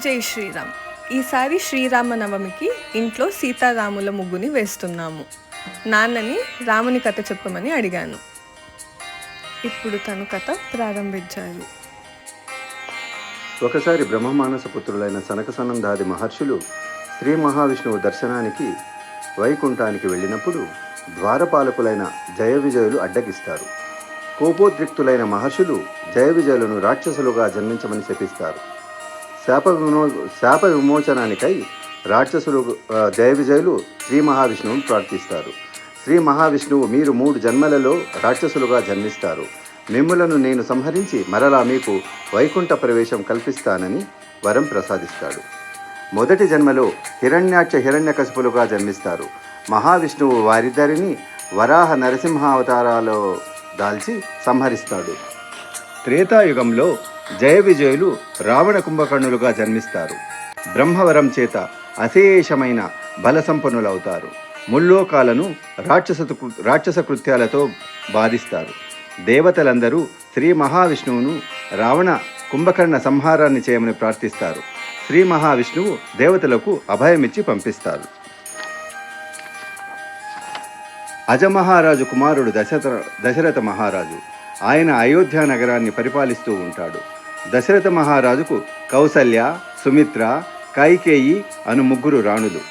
జై శ్రీరామ్. ఈసారి శ్రీరామనవమికి ఇంట్లో సీతారాముల ముగ్గుని వేస్తున్నాము. నాన్నని రాముని కథ చెప్పమని అడిగాను. ఇప్పుడు తను కథ ప్రారంభించారు. ఒకసారి బ్రహ్మమానస పుత్రులైన సనక సనందాది మహర్షులు శ్రీ మహావిష్ణువు దర్శనానికి వైకుంఠానికి వెళ్ళినప్పుడు ద్వారపాలకులైన జయ విజయులు అడ్డగిస్తారు. కోపోద్రిక్తులైన మహర్షులు జయ విజయులను రాక్షసులుగా జన్మించమని శపిస్తారు. శాప విమోచనానికై రాక్షసులు జయ విజయులు శ్రీ మహావిష్ణువును ప్రార్థిస్తారు. శ్రీ మహావిష్ణువు, మీరు 3 జన్మలలో రాక్షసులుగా జన్మిస్తారు. మిమ్ములను నేను సంహరించి మరలా మీకు వైకుంఠ ప్రవేశం కల్పిస్తానని వరం ప్రసాదిస్తాడు. మొదటి జన్మలో హిరణ్యకశిపులుగా జన్మిస్తారు. మహావిష్ణువు వారిద్దరిని వరాహ నరసింహావతారాలో దాల్చి సంహరిస్తాడు. త్రేతాయుగంలో జయ విజయులు రావణ కుంభకర్ణులుగా జన్మిస్తారు. బ్రహ్మవరం చేత అశేషమైన బలసంపన్నులవుతారు. ముల్లోకాలను రాక్షస కృత్యాలతో బాధిస్తారు. దేవతలందరూ శ్రీ మహావిష్ణువును రావణ కుంభకర్ణ సంహారాన్ని చేయమని ప్రార్థిస్తారు. శ్రీ మహావిష్ణువు దేవతలకు అభయమిచ్చి పంపిస్తారు. అజమహారాజు కుమారుడు దశరథ మహారాజు. ఆయన అయోధ్య నగరాన్ని పరిపాలిస్తూ ఉంటాడు. దశరథ మహారాజుకు కౌసల్య, సుమిత్ర, కైకేయి అను 3 రాణులు.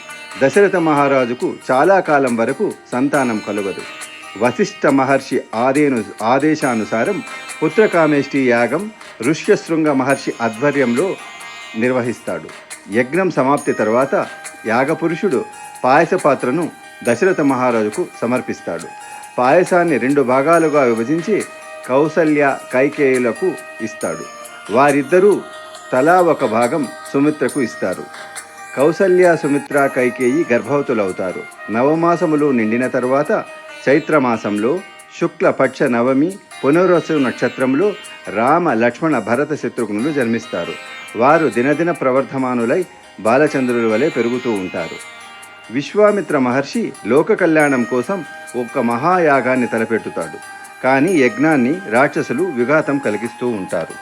దశరథ మహారాజుకు చాలా కాలం వరకు సంతానం కలుగదు. వశిష్ఠ మహర్షి ఆదేశానుసారం పుత్రకామేష్టి యాగం ఋష్యశృంగ మహర్షి ఆధ్వర్యంలో నిర్వహిస్తాడు. యజ్ఞం సమాప్తి తర్వాత యాగపురుషుడు పాయస పాత్రను దశరథ మహారాజుకు సమర్పిస్తాడు. పాయసాన్ని 2 భాగాలుగా విభజించి కౌసల్య, కైకేయులకు ఇస్తాడు. వారిద్దరూ తలా ఒక భాగం సుమిత్రకు ఇస్తారు. కౌసల్య, సుమిత్ర, కైకేయి గర్భవతులవుతారు. నవమాసములు నిండిన తరువాత చైత్రమాసంలో శుక్లపక్ష నవమి పునర్వసు నక్షత్రంలో రామ, లక్ష్మణ, భరత, శత్రుఘ్నులు జన్మిస్తారు. వారు దినదిన ప్రవర్ధమానులై బాలచంద్రుల వలె పెరుగుతూ ఉంటారు. విశ్వామిత్ర మహర్షి లోక కళ్యాణం కోసం ఒక మహాయాగాన్ని తలపెట్టుతాడు. కానీ యజ్ఞాన్ని రాక్షసులు విఘాతం కలిగిస్తూ ఉంటారు.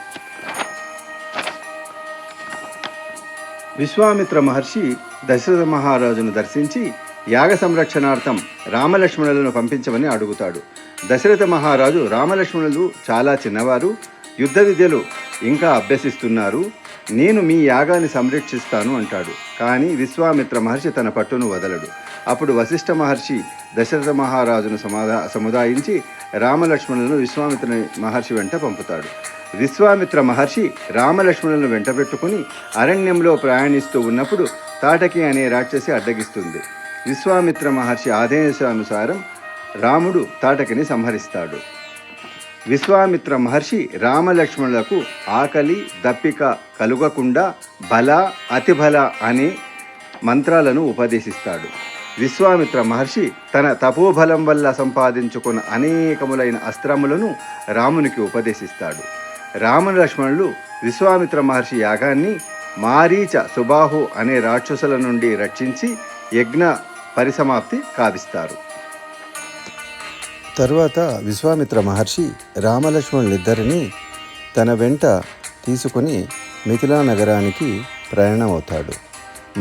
విశ్వామిత్ర మహర్షి దశరథ మహారాజును దర్శించి యాగ సంరక్షణార్థం రామలక్ష్మణులను పంపించమని అడుగుతాడు. దశరథ మహారాజు, రామలక్ష్మణులు చాలా చిన్నవారు, యుద్ధ విద్యలు ఇంకా అభ్యసిస్తున్నారు, నేను మీ యాగాన్ని సంరక్షిస్తాను అంటాడు. కానీ విశ్వామిత్ర మహర్షి తన పట్టును వదలడు. అప్పుడు వశిష్ఠ మహర్షి దశరథ మహారాజును సముదాయించి రామలక్ష్మణులను విశ్వామిత్ర మహర్షి వెంట పంపుతాడు. విశ్వామిత్ర మహర్షి రామలక్ష్మణులను వెంట పెట్టుకుని అరణ్యంలో ప్రయాణిస్తూ ఉన్నప్పుడు తాటకి అనే రాక్షసి అడ్డగిస్తుంది. విశ్వామిత్ర మహర్షి ఆదేశానుసారం రాముడు తాటకిని సంహరిస్తాడు. విశ్వామిత్ర మహర్షి రామలక్ష్మణులకు ఆకలి, దప్పిక కలుగకుండా బల, అతిబల అనే మంత్రాలను ఉపదేశిస్తాడు. విశ్వామిత్ర మహర్షి తన తపోబలం వల్ల సంపాదించుకున్న అనేకములైన అస్త్రములను రామునికి ఉపదేశిస్తాడు. రామలక్ష్మణులు విశ్వామిత్ర మహర్షి యాగాన్ని మారీచ, సుబాహు అనే రాక్షసుల నుండి రక్షించి యజ్ఞ పరిసమాప్తి కావిస్తారు. తరువాత విశ్వామిత్ర మహర్షి రామలక్ష్మణులిద్దరినీ తన వెంట తీసుకుని మిథిలా నగరానికి ప్రయాణం అవుతాడు.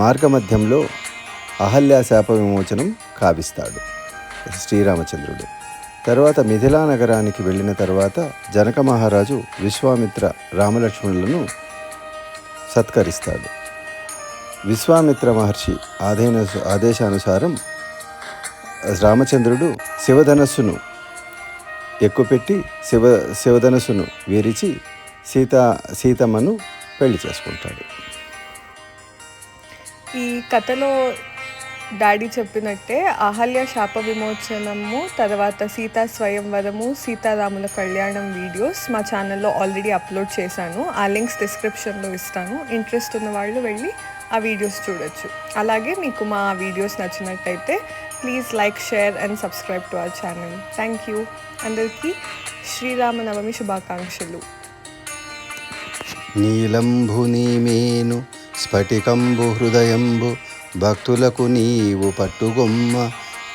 మార్గమధ్యంలో అహల్య శాప విమోచనం కావిస్తాడు శ్రీరామచంద్రుడు. తర్వాత మిథిలా నగరానికి వెళ్ళిన తర్వాత జనక మహారాజు విశ్వామిత్ర రామలక్ష్మణులను సత్కరిస్తాడు. విశ్వామిత్ర మహర్షి ఆదేశానుసారం రామచంద్రుడు శివధనస్సును ఎక్కుపెట్టి శివధనస్సును విరిచి సీతమ్మను పెళ్లి చేసుకుంటాడు. ఈ కథలో డాడీ చెప్పినట్టే అహల్య శాప విమోచనము, తర్వాత సీతా స్వయంవరము, సీతారాముల కళ్యాణం వీడియోస్ మా ఛానల్లో ఆల్రెడీ అప్లోడ్ చేశాను. ఆ లింక్స్ డిస్క్రిప్షన్లో ఇస్తాను. ఇంట్రెస్ట్ ఉన్న వాళ్ళు వెళ్ళి ఆ వీడియోస్ చూడొచ్చు. అలాగే మీకు మా వీడియోస్ నచ్చినట్టయితే please like, share and subscribe to our channel. Thank you. అందరికీ శ్రీరామనవమి శుభాకాంక్షలు. నీలంబు నీమేను స్ఫటికంబు హృదయంబు భక్తులకు నీవు పట్టుగొమ్మ,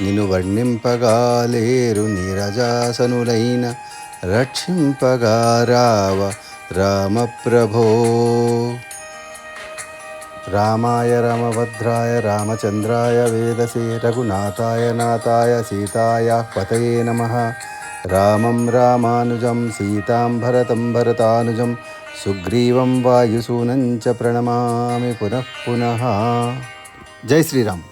నిన్ను వర్ణింపగాలేరు నీరజాసనులైన రక్షింపగా రావ రామప్రభో. రామాయ రామభద్రాయ రామచంద్రాయ వేదసే రఘునాథాయ నాథాయ సీతాయ పతయే నమః. రామం రామానుజం సీతాం భరతం భరతానుజం సుగ్రీవం వాయుసూనం చ ప్రణమామి పునః పునః. జై శ్రీరామ్.